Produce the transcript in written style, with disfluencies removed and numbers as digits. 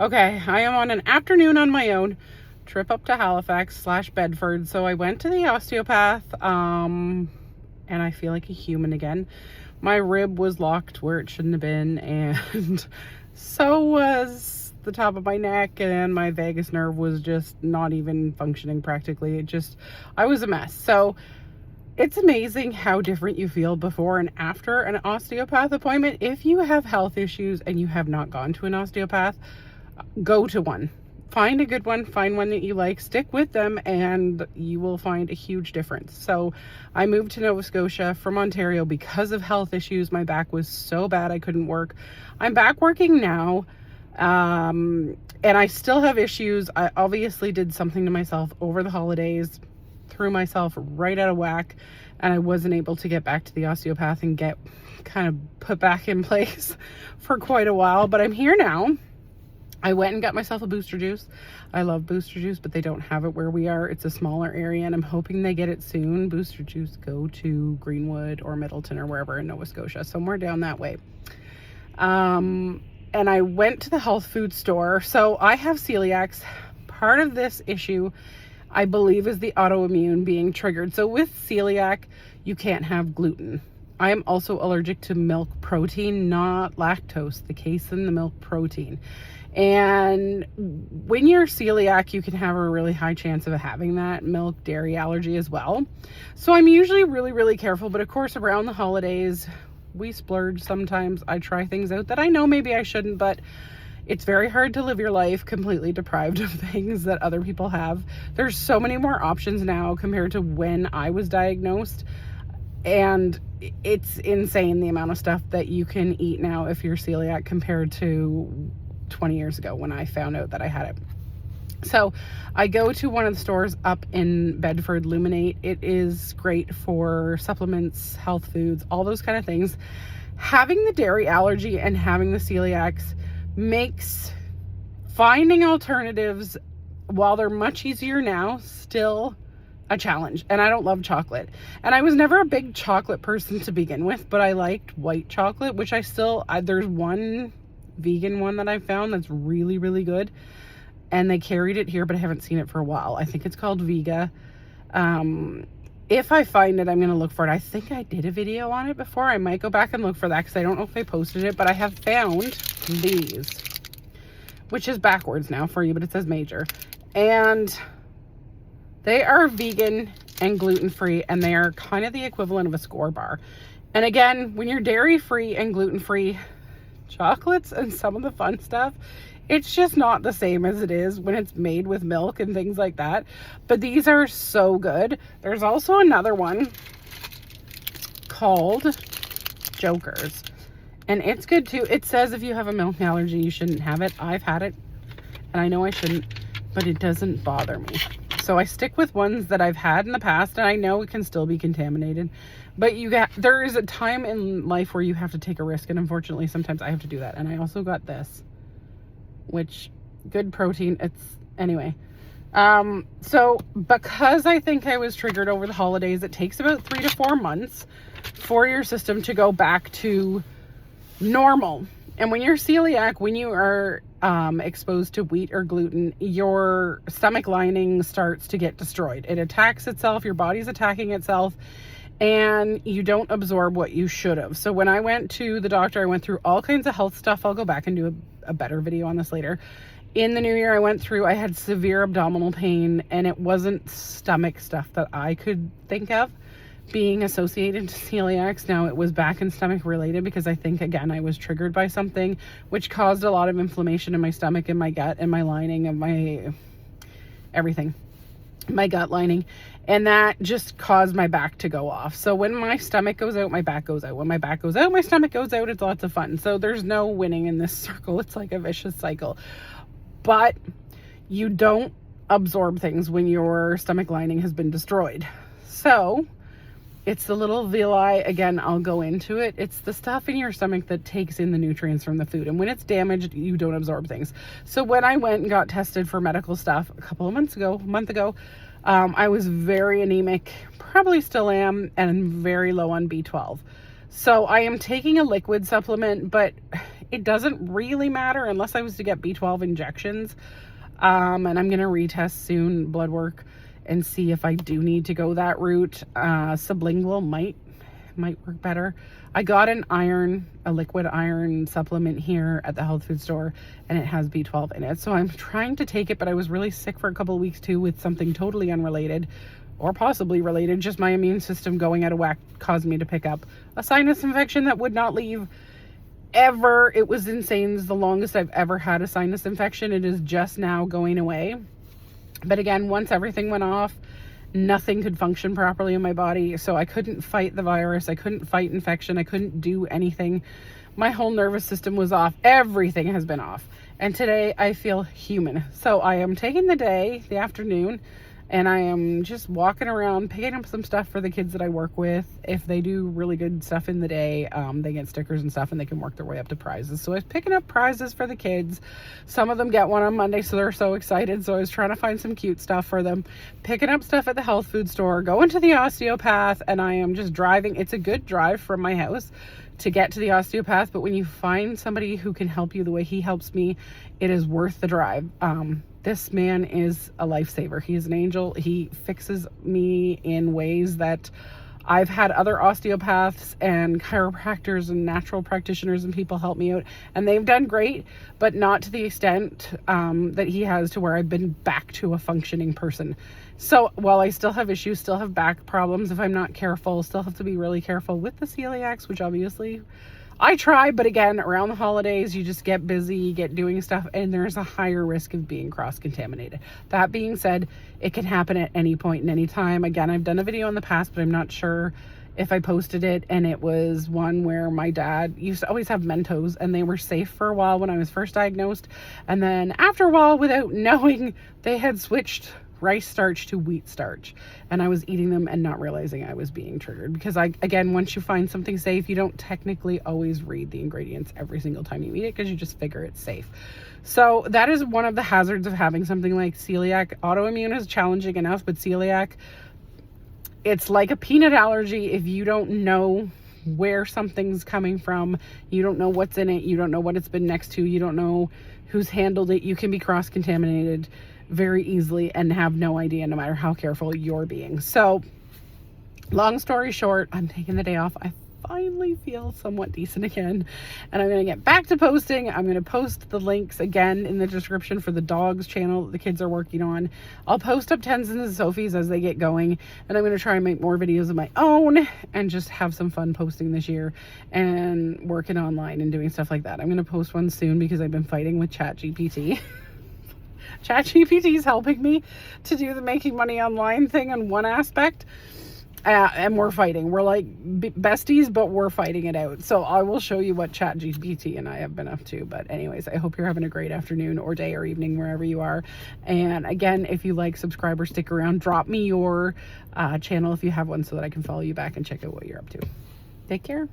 Okay, I am on an afternoon on my own trip up to Halifax / Bedford. So I went to the osteopath, and I feel like a human again. My rib was locked where it shouldn't have been, and so was the top of my neck, and my vagus nerve was just not even functioning practically. I was a mess. So it's amazing how different you feel before and after an osteopath appointment. If you have health issues and you have not gone to an osteopath, go to one. Find a good one, find one that you like, stick with them, and you will find a huge difference. So I moved to Nova Scotia from Ontario because of health issues. My back was so bad I couldn't work. I'm back working now, and I still have issues. I obviously did something to myself over the holidays, threw myself right out of whack, and I wasn't able to get back to the osteopath and get kind of put back in place for quite a while, but I'm here now. I went and got myself a booster juice. I love booster juice, but they don't have it where we are. It's a smaller area, and I'm hoping they get it soon. Booster juice, go to Greenwood or Middleton or wherever in Nova Scotia, somewhere down that way. And I went to the health food store. So I have celiacs. Part of this issue, I believe, is the autoimmune being triggered. So with celiac, you can't have gluten. I am also allergic to milk protein, not lactose, the casein, the milk protein. And when you're celiac, you can have a really high chance of having that milk dairy allergy as well. So I'm usually really, really careful. But of course, around the holidays, we splurge sometimes. I try things out that I know maybe I shouldn't, but it's very hard to live your life completely deprived of things that other people have. There's so many more options now compared to when I was diagnosed. And it's insane the amount of stuff that you can eat now if you're celiac compared to 20 years ago when I found out that I had it. So I go to one of the stores up in Bedford, Luminate. It is great for supplements, health foods, all those kind of things. Having the dairy allergy and having the celiacs makes finding alternatives, while they're much easier now, still a challenge. And I don't love chocolate. And I was never a big chocolate person to begin with, but I liked white chocolate, which there's one vegan one that I found that's really, really good. And they carried it here, but I haven't seen it for a while. I think it's called Vega. If I find it, I'm going to look for it. I think I did a video on it before. I might go back and look for that because I don't know if I posted it, but I have found these, which is backwards now for you, but it says major. And they are vegan and gluten-free, and they are kind of the equivalent of a Score bar. And again, when you're dairy-free and gluten-free, chocolates and some of the fun stuff, it's just not the same as it is when it's made with milk and things like that. But these are so good. There's also another one called Jokers, and it's good too. It says if you have a milk allergy, you shouldn't have it. I've had it, and I know I shouldn't, but it doesn't bother me. So I stick with ones that I've had in the past, and I know it can still be contaminated, but there is a time in life where you have to take a risk, and unfortunately sometimes I have to do that. And I also got this, which good protein. Anyway. So because I think I was triggered over the holidays, it takes about 3 to 4 months for your system to go back to normal. And when you're celiac, when you are exposed to wheat or gluten, your stomach lining starts to get destroyed. It attacks itself, your body's attacking itself, and you don't absorb what you should have. So when I went to the doctor, I went through all kinds of health stuff. I'll go back and do a better video on this later. In the new year, I had severe abdominal pain, and it wasn't stomach stuff that I could think of being associated to celiacs. Now it was back and stomach related because I think, again, I was triggered by something which caused a lot of inflammation in my stomach and my gut and my lining of my everything, my gut lining, and that just caused my back to go off. So when my stomach goes out, my back goes out. When my back goes out, my stomach goes out. It's lots of fun. So there's no winning in this circle. It's like a vicious cycle. But you don't absorb things when your stomach lining has been destroyed. So it's the little villi. Again, I'll go into it. It's the stuff in your stomach that takes in the nutrients from the food. And when it's damaged, you don't absorb things. So when I went and got tested for medical stuff a month ago, I was very anemic, probably still am, and very low on B12. So I am taking a liquid supplement, but it doesn't really matter unless I was to get B12 injections. And I'm going to retest soon, blood work, and see if I do need to go that route. Sublingual might work better. I got a liquid iron supplement here at the health food store, and it has B12 in it. So I'm trying to take it, but I was really sick for a couple of weeks too with something totally unrelated, or possibly related. Just my immune system going out of whack caused me to pick up a sinus infection that would not leave ever. It was insane. It's the longest I've ever had a sinus infection. It is just now going away. But again, once everything went off, nothing could function properly in my body. So I couldn't fight the virus. I couldn't fight infection. I couldn't do anything. My whole nervous system was off. Everything has been off. And today I feel human. So I am taking the afternoon, and I am just walking around, picking up some stuff for the kids that I work with. If they do really good stuff in the day, they get stickers and stuff, and they can work their way up to prizes. So I was picking up prizes for the kids. Some of them get one on Monday, so they're so excited. So I was trying to find some cute stuff for them. Picking up stuff at the health food store, going to the Osteopath, and I am just driving. It's a good drive from my house to get to the Osteopath, but when you find somebody who can help you the way he helps me, it is worth the drive. This man is a lifesaver. He is an angel. He fixes me in ways that I've had other osteopaths and chiropractors and natural practitioners and people help me out, and they've done great, but not to the extent that he has, to where I've been back to a functioning person. So while I still have issues, still have back problems if I'm not careful, still have to be really careful with the celiacs, which obviously I try, but again, around the holidays, you just get busy, you get doing stuff, and there's a higher risk of being cross-contaminated. That being said, it can happen at any point and any time. Again, I've done a video in the past, but I'm not sure if I posted it, and it was one where my dad used to always have Mentos, and they were safe for a while when I was first diagnosed, and then after a while, without knowing, they had switched rice starch to wheat starch, and I was eating them and not realizing I was being triggered, because again, once you find something safe, you don't technically always read the ingredients every single time you eat it, because you just figure it's safe. So that is one of the hazards of having something like celiac. Autoimmune is challenging enough, but celiac, it's like a peanut allergy. If you don't know where something's coming from, you don't know what's in it, you don't know what it's been next to, you don't know who's handled it, you can be cross-contaminated very easily and have no idea, no matter how careful you're being. So long story short, I'm taking the day off. I finally feel somewhat decent again, and I'm going to get back to posting. I'm going to post the links again in the description for the dogs channel that the kids are working on. I'll post up Tens and Sophies as they get going, and I'm going to try and make more videos of my own and just have some fun posting this year and working online and doing stuff like that. I'm going to post one soon because I've been fighting with ChatGPT. ChatGPT is helping me to do the making money online thing in one aspect, and we're fighting. We're like besties, but we're fighting it out. So I will show you what ChatGPT and I have been up to. But anyways, I hope you're having a great afternoon or day or evening wherever you are. And again, if you like, subscribe or stick around. Drop me your channel if you have one, so that I can follow you back and check out what you're up to. Take care.